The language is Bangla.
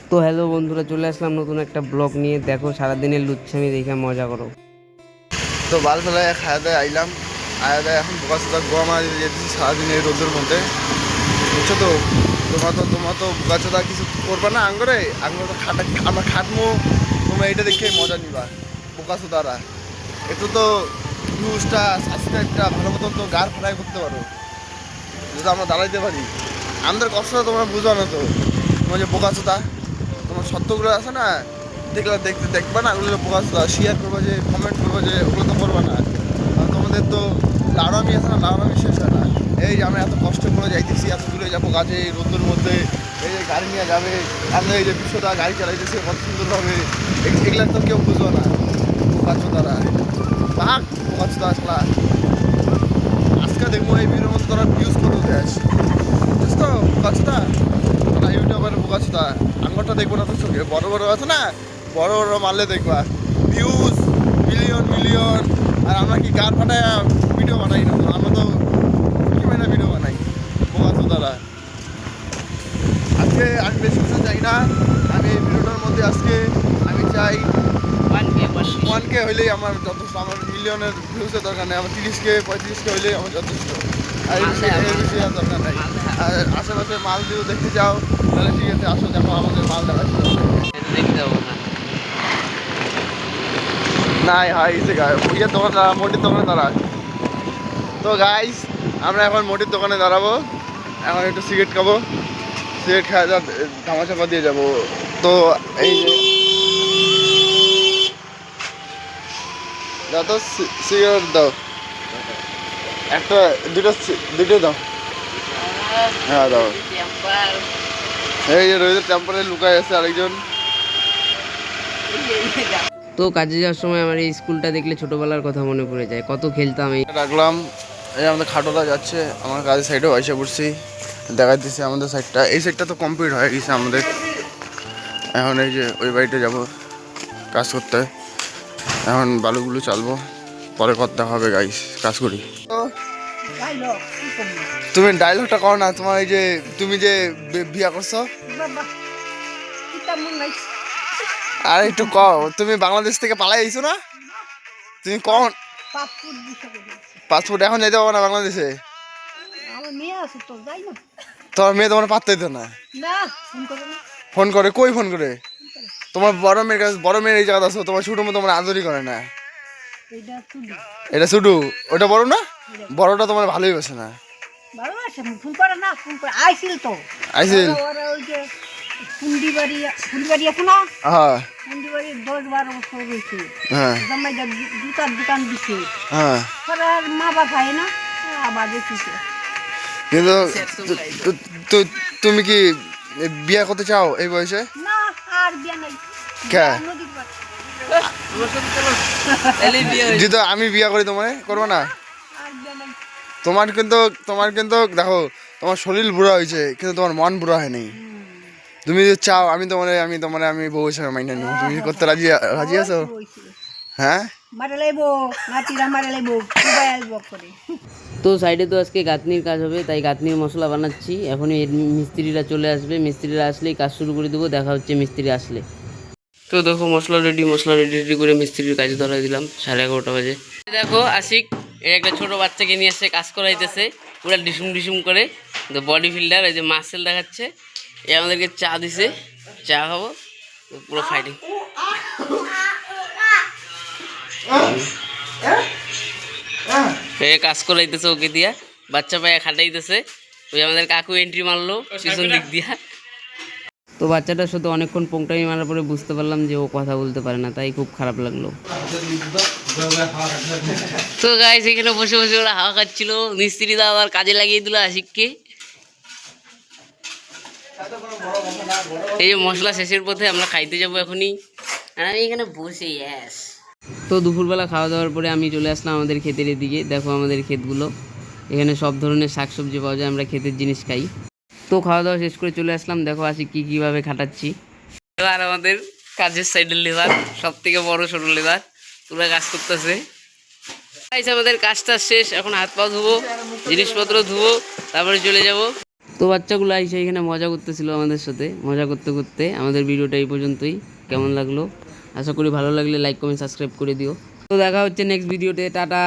তো হ্যালো বন্ধুরা, চলে আসলাম নতুন একটা ব্লগ নিয়ে। দেখো সারাদিনের লুচ্ছামি দেখে মজা করো। তো বাল ফেলায় খাওয়া দাওয়া আইলাম। আয়া দায় এখন বোকা চোদা গোয়া মারা দিতে যেতেছি সারাদিন এই রোদের মধ্যে, বুঝছো তো। তোমার তো বোকা চোদা কিছু করবা না আঙ্গরে তো আমরা খাটমো, তোমরা এটা দেখে মজা নিবা বোকা চোদারা। একটু তো ভিউজটা সাবস্ক্রাইবটা ভালো মতন তো গার ফ্রাই করতে পারো, যদি আমরা দাঁড়াইতে পারি। আমাদের কষ্টটা তোমরা বুঝো না তো। তোমার যে বোকা চোদা, তোমার সত্যগুলো আছে না, দেখবা না, ওগুলো বোকা চোদা। শেয়ার করবো যে, কমেন্ট করবো যে, ওগুলো তো করবা না। তোমাদের তো লাউড়ামি আছে না, লাউড়ামি শেষ হয় না। এই যে আমরা এত কষ্ট করে যাইতেছি, এত দূরে যাবো কাজে, এই রোদ্দুর মধ্যে, এই যে গাড়ি নিয়ে যাবে, আমরা এই যে বিশ্বদা গাড়ি চালাইতেছে কত সুন্দরভাবে, এগুলো তো কেউ বুঝো না। বোকা চোদারা ভাগ, বোকা চোদা আসলা। আজকে দেখবো এই ভিডিওর মধ্যে তোরা ভিউজ করে দেয়, বুঝছিস তো বোকা চোদা। তোরা ইউটিউবের বোকা চোদা, আঙ্গরটা দেখবো না তো চোখে, বড় বড় আছে না, বড় বড় মারলে দেখবা ভিউজ মিলিয়ন মিলিয়ন। আর আমরা কি গান ফাটায় ভিডিও বানাই না, আমরা তো কি মানে ভিডিও বানাই বোকা চোদারা। আজকে আমি বেশি কিছু চাই না, আমি এই ভিডিওটার মধ্যে আজকে আমি চাই 1K হইলেই আমার যথেষ্ট। আমার মিলিয়নের ভিউজের দরকার নেই, আমার 30K 35K হইলেই আমার যথেষ্ট। আর এই বেশি আর দরকার নেই। আর আশেপাশে মাল দিও দেখতে যাও, তাহলে ঠিক আছে, আসো দেখো আমাদের মাল দেখাচ্ছি। নাই হয় ইসে ইয়ের দোকানে দাঁড়া, মোটির দোকানে দাঁড়া। তো গাইস, আমরা এখন মোটির দোকানে দাঁড়াবো, এখন একটু সিগারেট খাবো, সিগারেট খাওয়া যা ধামাচাপা দিয়ে যাবো। তো এই যে দাও তো সিগারেট দাও, একটা দুটো দাও। হ্যাঁ দাও। এই যে রয়েছে টেম্পারে লুকায় আছে আরেকজন। তো কাজে যাওয়ার সময় আমার এই স্কুলটা দেখলে ছোটবেলার কথা মনে পড়ে যায়, কত খেলতাম। এই রাখলাম, এই আমাদের খাটোটা যাচ্ছে, আমার কাজের সাইডেও এসে পড়ছি, দেখাই দিচ্ছি আমাদের সাইডটা। এই সাইডটা তো কমপ্লিট হয়ে গেছে আমাদের। এখন এই যে ওই বাড়িতে যাব কাজ করতে, এখন বালুগুলো চালবো, পরে করতে হবে গাইস, কাজ করি। তুমি ডায়লগটা করো না, তোমার এই যে তুমি যে বিয়া করছো, আর একটু কও। তুমি বাংলাদেশ থেকে পালাই আইছো না, তুমি কখন পাসপোর্ট এখন যাইতে পারবো না বাংলাদেশে? তোমার মেয়ে তোমার পাত্তাই তো না, ফোন করে কই, ফোন করে তোমার বড় মেয়ের কাছে, বড় মেয়ের এই জায়গাতে আসো, তোমার ছোট মেয়ে তোমার আদরই করে না। এটা শুধু ওটা বড় না, বড়টা তোমার ভালোই বাসে না। আইছিল হ্যাঁ হ্যাঁ হ্যাঁ। কিন্তু তুমি কি বিয়ে করতে চাও এই বয়সে? যদি আমি বিয়ে করি তোমার করবো না? তোমার কিন্তু দেখো, তোমার শরীর বুড়া হয়েছে কিন্তু তোমার মন বুড়া হয়নি। তুমি যদি চাও আমি বউ হিসাবে মাইনে নেবো, তুমি করতে রাজি রাজি আছো? হ্যাঁ। তো সাইডে তো আজকে গাঁথনির কাজ হবে, তাই গাঁথনির মশলা বানাচ্ছি। এখনই মিস্ত্রিরা চলে আসবে, মিস্ত্রিরা আসলেই কাজ শুরু করে দেবো। দেখা হচ্ছে মিস্ত্রি আসলে। তো দেখো মশলা রেডি করে মিস্ত্রির কাজে ধরা দিলাম 11:30 বাজে। দেখো আশিক এই একটা ছোট বাচ্চাকে নিয়ে এসে কাজ করাইতেছে, পুরো ডিসুম করে। তো বডি ফিল্ডার এই যে মাসেল দেখাচ্ছে, এ আমাদেরকে চা দিছে, চা খাবো, পুরো ফাইটিং। কাজ করাইতেছে ওকে দিয়া, বাচ্চা পায়ে খাটাইতেছে। ওই আমাদের কাকু এন্ট্রি মারলো পিছন দিক দিয়া। তো বাচ্চাটার সাথে অনেকক্ষণ পোংটামি মারার পরে বুঝতে পারলাম যে ও কথা বলতে পারে না, তাই খুব খারাপ লাগলো। তো গাইস এখানে বসে বসে ওরা হাওয়া খাচ্ছিল, মিস্ত্রি দা আবার কাজে লাগিয়ে দিল আশিককে। এই যে মশলা শেষের পথে, আমরা খাইতে যাবো এখনই, আর আমি এখানে বসে ইয়াস। তো দুপুরবেলা খাওয়া দাওয়ার পরে আমি চলে আসলাম আমাদের ক্ষেতের দিকে। দেখো আমাদের ক্ষেতগুলো, এখানে সব ধরনের শাকসবজি পাওয়া যায়, আমরা ক্ষেতের জিনিস খাই। তো খাওয়া দাওয়া শেষ করে চলে আসলাম, দেখো আসি কীভাবে খাটাচ্ছি। এবার আমাদের কাজের সাইডের লেবার, সব থেকে বড় ছোটো লেবার, পুরো কাজ করতেছে। আমাদের কাজটা শেষ, এখন হাত পা ধুবো, জিনিসপত্র ধুবো, তারপরে চলে যাব। তো বাচ্চাগুলো এসে এখানে মজা করতেছিল আমাদের সাথে, মজা করতে করতে আমাদের ভিডিওটা এই পর্যন্তই। কেমন লাগলো আশা করি ভালো লাগলে লাইক কমেন্ট সাবস্ক্রাইব করে দিও। তো দেখা হচ্ছে নেক্সট ভিডিওতে, টাটা।